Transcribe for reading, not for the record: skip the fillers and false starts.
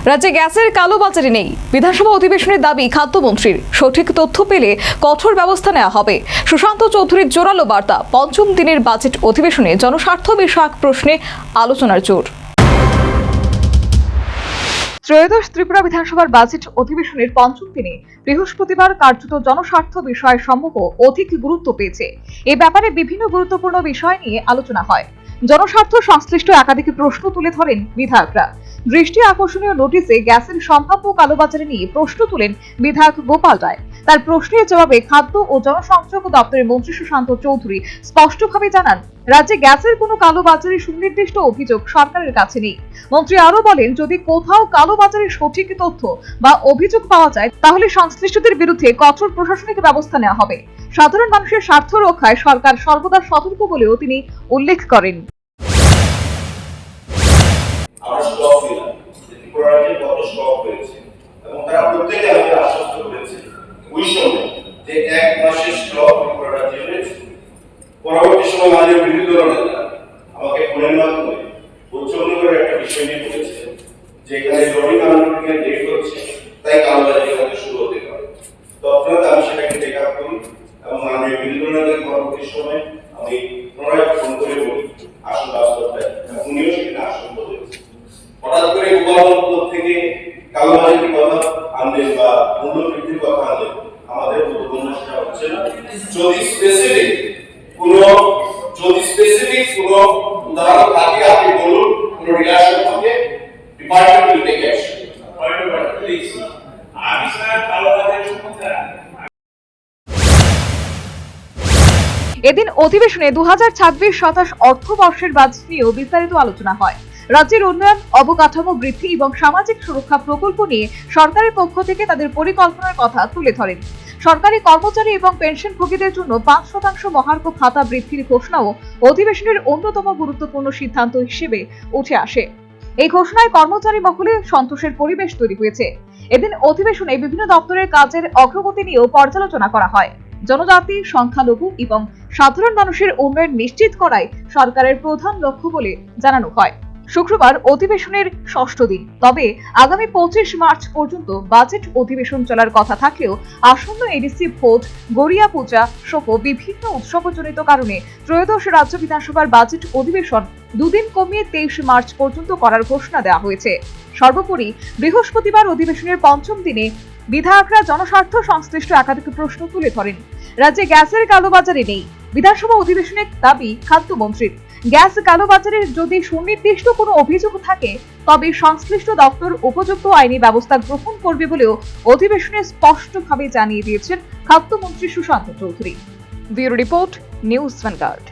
রাজ্যে গ্যাসের কালোবাজারি নেই। বিধানসভা অধিবেশনের দাবি খাদ্যমন্ত্রীর। সঠিক তথ্য পেলে কঠোর ব্যবস্থা নেওয়া হবে। সুশান্ত চৌধুরীর জোরালো বার্তা। পঞ্চম দিনের বাজেট অধিবেশনে জনস্বার্থ বিষয়ক প্রশ্নে আলোচনার জোর। ত্রয়োদশ ত্রিপুরা বিধানসভার বাজেট অধিবেশনের পঞ্চম দিনে বৃহস্পতিবার কার্যত জনস্বার্থ বিষয় সমূহ অধিক গুরুত্ব পেয়েছে। এ ব্যাপারে বিভিন্ন গুরুত্বপূর্ণ বিষয় নিয়ে আলোচনা হয়। জনস্বার্থ সংশ্লিষ্ট একাধিক প্রশ্ন তুলে ধরেন বিধায়করা। দৃষ্টি আকর্ষণীয় নোটিশে গ্যাসের সম্ভাব্য কালোবাজারি নিয়ে প্রশ্ন তুলেন বিধায়ক গোপাল রায়। তার প্রশ্নের জবাবে খাদ্য ও জনসংযোগ দপ্তরের মন্ত্রী সুশান্ত চৌধুরী স্পষ্টভাবে জানান, রাজ্যে গ্যাসের কোনো কালোবাজারির সুনির্দিষ্ট অভিযোগ সরকারের কাছে নেই। মন্ত্রী আরো বলেন, যদি কোথাও কালোবাজারির সঠিক তথ্য বা অভিযোগ পাওয়া যায় তাহলে সংশ্লিষ্টদের বিরুদ্ধে কঠোর প্রশাসনিক ব্যবস্থা নেওয়া হবে। সাধারণ মানুষের স্বার্থ রক্ষায় সরকার সর্বদা সতর্ক বলেও তিনি উল্লেখ করেন। পরবর্তী সময় মাননীয় বিরোধী দল নেতা আমাকে ফোনের মাধ্যমে উচ্চনগরের একটা বিষয় নিয়ে বলেছেন যে এখানে জরিং আন্দোলনের ডেট হচ্ছে, তাই কালোবাজারি হতে শুরু হতে পারে। তৎক্ষণাৎ আমি সেটাকে টেক আপ করি এবং মাননীয় বিরোধী দল নেতাকে পরবর্তী সময় আমি পুনরায় ফোন করে বলি আসল বাস্তবতায়, উনিও সেখানে আশঙ্কা হয়েছে। হঠাৎ করে গোপালগঞ্জ থেকে কালোবাজারির কথা আনলেন বা মূল্য বৃদ্ধির কথা আনলেন, আমাদের বোধগম্য সেটা হচ্ছে না। যদি স্পেসিফিক কোনো উদাহরণ থাকে আপনি বলুন, কোনো রিলেশন থাকে, department will take action. Please আমি স্যার কালোবাজারি সম্বন্ধে এদিন অধিবেশনে 2026-27 অর্থবর্ষের বাজেট নিয়েও বিস্তারিত আলোচনা হয়। রাজ্যের উন্নয়ন, অবকাঠামো বৃদ্ধি এবং সামাজিক সুরক্ষা প্রকল্প নিয়ে সরকারের পক্ষ থেকে তাদের পরিকল্পনার কথা তুলে ধরেন। সরকারি কর্মচারী এবং পেনশনভোগীদের জন্য 5% মহার্ঘ ভাতা বৃদ্ধির ঘোষণাও অধিবেশনের অন্যতম গুরুত্বপূর্ণ সিদ্ধান্ত হিসেবে উঠে আসে। এই ঘোষণায় কর্মচারী মহলে সন্তোষের পরিবেশ তৈরি হয়েছে। এদিন অধিবেশনে বিভিন্ন দপ্তরের কাজের অগ্রগতি নিয়েও পর্যালোচনা করা হয়। জনজাতি, সংখ্যালঘু এবং সাধারণ মানুষের উন্নয়ন নিশ্চিত করাই সরকারের প্রধান লক্ষ্য বলে জানানো হয়। শুক্রবার অধিবেশনের ষষ্ঠ দিন, তবে আগামী 25 মার্চ পর্যন্ত বাজেট অধিবেশন চলার কথা থাকলেও আসন্ন এডিসি ভোট, গড়িয়া পূজা সহ বিভিন্ন উৎসবজনিত কারণে ত্রয়োদশ রাজ্য বিধানসভার বাজেট অধিবেশন দুদিন কমিয়ে 23 মার্চ পর্যন্ত করার ঘোষণা দেওয়া হয়েছে। সর্বোপরি বৃহস্পতিবার অধিবেশনের পঞ্চম দিনে বিধায়করা জনস্বার্থ সংশ্লিষ্ট একাধিক প্রশ্ন তুলে ধরেন। রাজ্যে গ্যাসের কালোবাজারি নেই। বিধানসভা অধিবেশনের দাবি খাদ্যমন্ত্রীর। গ্যাস কালোবাজারের যদি সুনির্দিষ্ট কোনো অভিযোগ থাকে তবে সংশ্লিষ্ট দপ্তর উপযুক্ত আইনি ব্যবস্থা গ্রহণ করবে বলেও অধিবেশনে স্পষ্টভাবে জানিয়ে দিয়েছেন খাদ্যমন্ত্রী Sushanta Chowdhury. Bureau report, news vanguard.